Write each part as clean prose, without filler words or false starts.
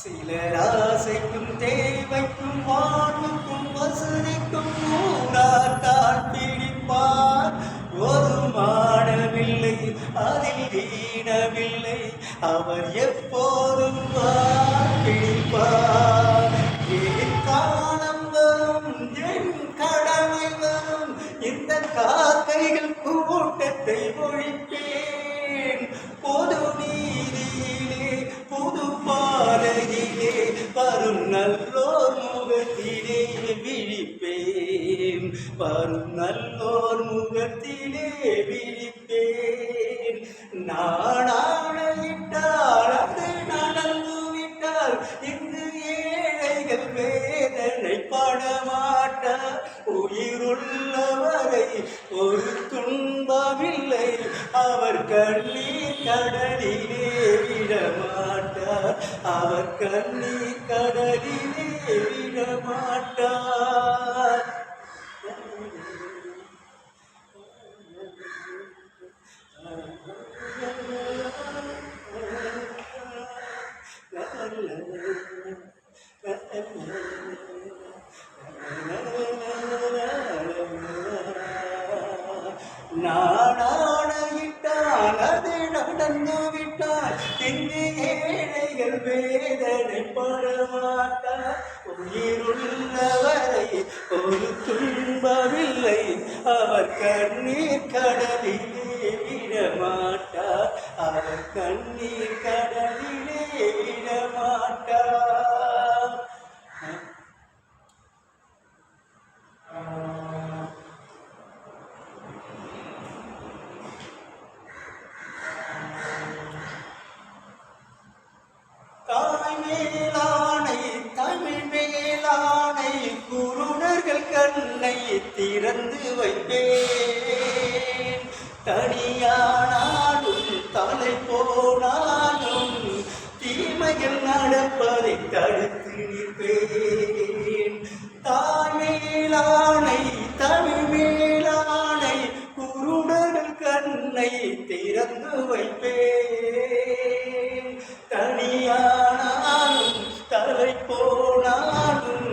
சிலர் ஆசைக்கும் தேவைக்கும் வாழ்வுக்கும் வசதிக்கும் ஊராட்டால் பிடிப்பார். ஒரு மாடவில்லை அதில் வீணவில்லை, அவர் எப்போதும் பிடிப்பார். என் காலம் வரும், என் கடமை வரும், இந்த காக்கைகள் கூட்டத்தை ஒழிப்பேன். பொது நீதியிலே புது பாதையிலே வரும் நல்லோர் முகத்திலே விழிப்பேன். வரும் நல்லோர் முகத்திலே விழிப்பேன். நாடாணையிட்டால் அது நடந்து விட்டால் இங்கு ஏழைகள் வேதனை படமாட்டார். உயிருள்ளவரை ஒரு துன்பமில்லை, அவர் கண்ணீர் கடலிலே விடமாட்டார். அவர் கண்ணீர் கடலிலே விடமாட்டார். நாடாணையிட்டால் அது நடந்து விட்டால் இங்கு ஏழைகள் வேதனை படமாட்டார். உயிருள்ளவரை ஒரு துன்பமில்லை, அவர் கண்ணீர் கடலிலே விடமாட்டார். அவர் கண்ணீர் கடலிலே விடமாட்டார். தாய் மேலானை தமிழ் மேலானை, குருடர்கள் கண்ணை திறந்து வைப்பேன். தனியானாலும் தலை போனாலும் தீமைகள் நடப்பதை தடுத்து நிற்பேன். தாய் மேலானை தமிழ் மேலானை, குருடர்கள் கண்ணை திறந்து வைப்பேன். தனியானாலும் தலை போனாலும்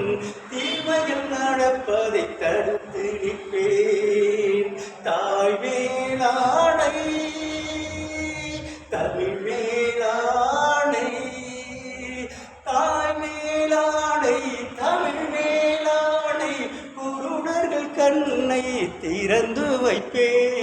தீமைகள் நடப்பதை தடுத்து நிற்பேன். தாய் மேலானை தமிழ் மேலானை, தாய் மேலானை தமிழ் மேலானை, குருடர்கள் கண்ணை திறந்து வைப்பேன்.